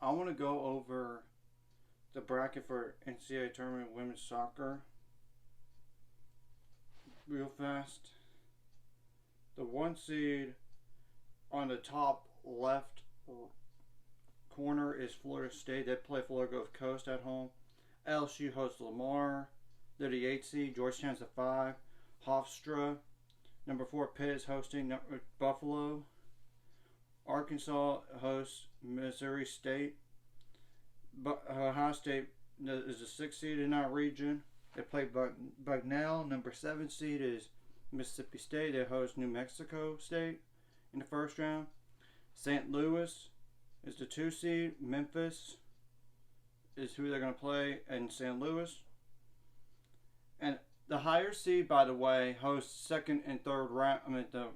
I want to go over the bracket for NCAA tournament women's soccer real fast. The one seed on the top left corner is Florida State. They play Florida Gulf Coast at home. LSU hosts Lamar. They're the 8 seed. Georgetown's the 5. Hofstra. Number 4 Pitt is hosting Buffalo. Arkansas hosts Missouri State. Ohio State is the 6th seed in that region. They play Bucknell. Number 7 seed is Mississippi State. They host New Mexico State in the first round. St. Louis is the 2 seed. Memphis is who they're going to play in St. Louis. And the higher seed, by the way, hosts second and third round. The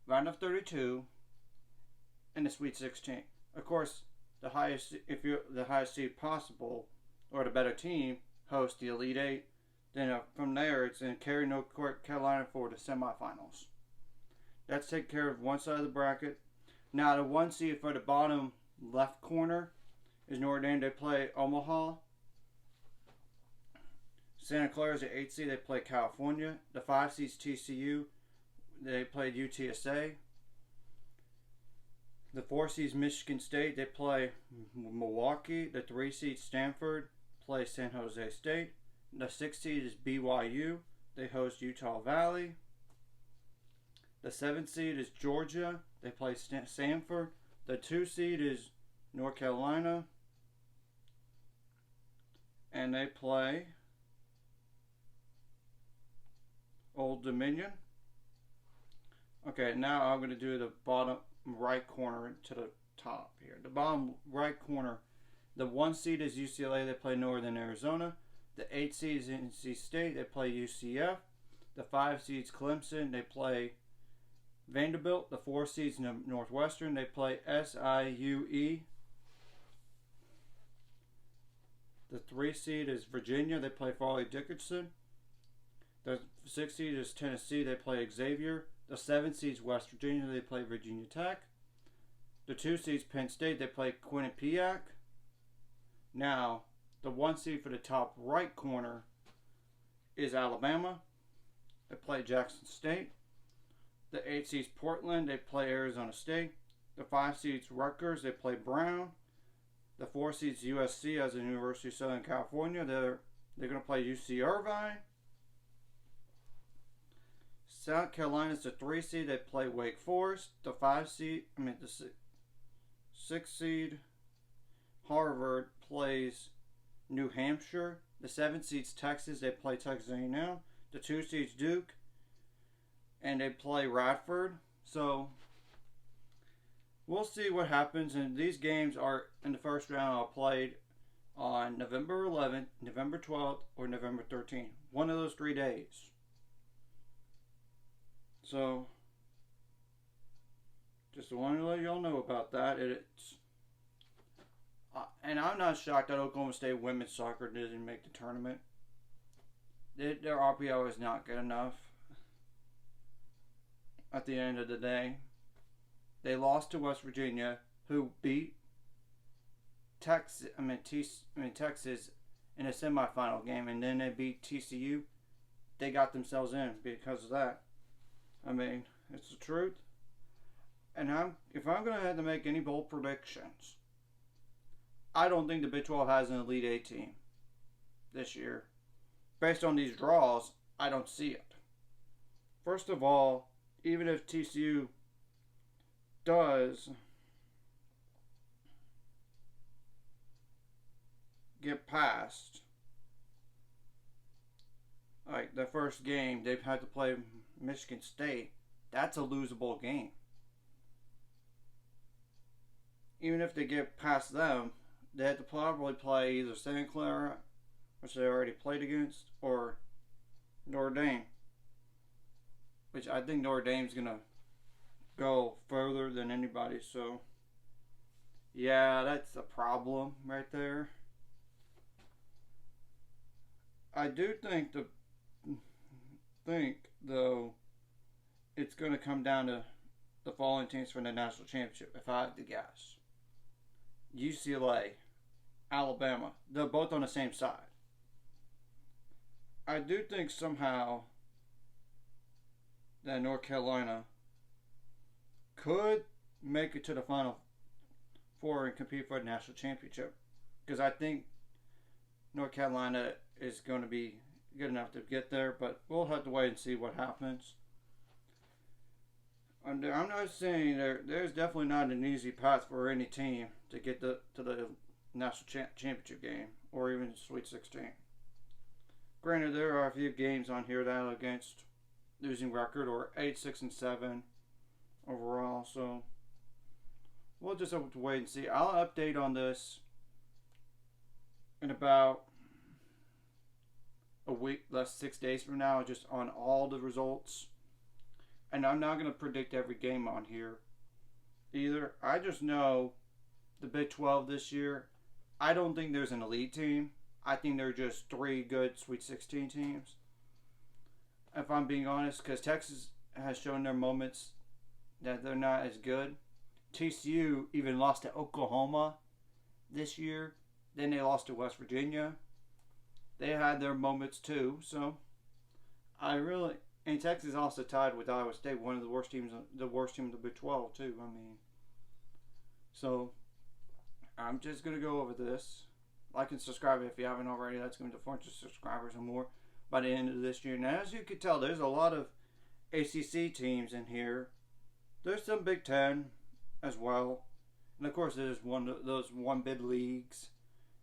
round of 32 and the Sweet 16. Of course, the highest seed possible, or the better team, hosts the Elite Eight. Then from there, it's in Cary, North Carolina for the semifinals. That's taken care of one side of the bracket. Now the 1 seed for the bottom left corner is Notre Dame. They play Omaha. Santa Clara is the 8th seed. They play California. The 5 seed is TCU. They played UTSA. The 4 seed is Michigan State. They play Milwaukee. The 3 seed Stanford play San Jose State. The 6 seed is BYU. They host Utah Valley. The 7th seed is Georgia. They play Stanford. The 2 seed is North Carolina. And they play Old Dominion. Okay, now I'm going to do the bottom right corner to the top here. The bottom right corner, the 1 seed is UCLA. They play Northern Arizona. The 8 seed is NC State. They play UCF. The 5 seed is Clemson. They play Vanderbilt. The 4 seed is Northwestern. They play SIUE. The 3 seed is Virginia. They play Farley Dickinson. The 6 seed is Tennessee. They play Xavier. The 7 seed is West Virginia. They play Virginia Tech. The 2 seed is Penn State. They play Quinnipiac. Now, the 1 seed for the top right corner is Alabama. They play Jackson State. The 8 seed is Portland. They play Arizona State. The 5 seed is Rutgers. They play Brown. The 4 seed is USC as the University of Southern California. They're going to play UC Irvine. South Carolina is the 3 seed. They play Wake Forest. The 6 seed Harvard plays New Hampshire. The 7 seed is Texas. They play Texas A&M. The 2 seed is Duke, and they play Radford. So we'll see what happens. And these games are in the first round are played on November 11th, November 12th, or November 13th. One of those 3 days. So, just want to let y'all know about that. And I'm not shocked that Oklahoma State women's soccer didn't make the tournament. Their RPO is not good enough. At the end of the day, they lost to West Virginia, who beat Texas in a semifinal game, and then they beat TCU. They got themselves in because of that. I mean, it's the truth. And if I'm going to have to make any bold predictions, I don't think the Big 12 has an Elite Eight team this year. Based on these draws, I don't see it. First of all, even if TCU does get past, like the first game, they've had to play Michigan State. That's a losable game. Even if they get past them, they have to probably play either Santa Clara, which they already played against, or Notre Dame, which I think Notre Dame's going to go further than anybody. So, yeah, that's a problem right there. I do think though, it's going to come down to the following teams for the national championship, if I had to guess. UCLA, Alabama. They're both on the same side. I do think somehow that North Carolina could make it to the Final Four and compete for a national championship. Because I think North Carolina is going to be good enough to get there, but we'll have to wait and see what happens. I'm not saying there's definitely not an easy path for any team to get to the national championship game or even Sweet 16. Granted, there are a few games on here that are against losing record or 8-6-7 overall, so we'll just have to wait and see. I'll update on this in about a week, less 6 days from now, just on all the results. And I'm not going to predict every game on here either. I just know the Big 12 this year, I don't think there's an elite team. I think they're just 3 good Sweet 16 teams. If I'm being honest, because Texas has shown their moments that they're not as good. TCU even lost to Oklahoma this year. Then they lost to West Virginia. They had their moments too. So and Texas also tied with Iowa State, one of the worst teams in the Big 12 too. So I'm just gonna go over this. Like and subscribe if you haven't already. That's going to be 400 subscribers or more by the end of this year. Now, as you can tell, there's a lot of ACC teams in here. There's some Big Ten as well, and of course, there's those one bid leagues.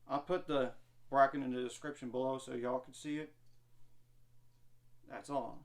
I'll put the bracket in the description below so y'all can see it. That's all.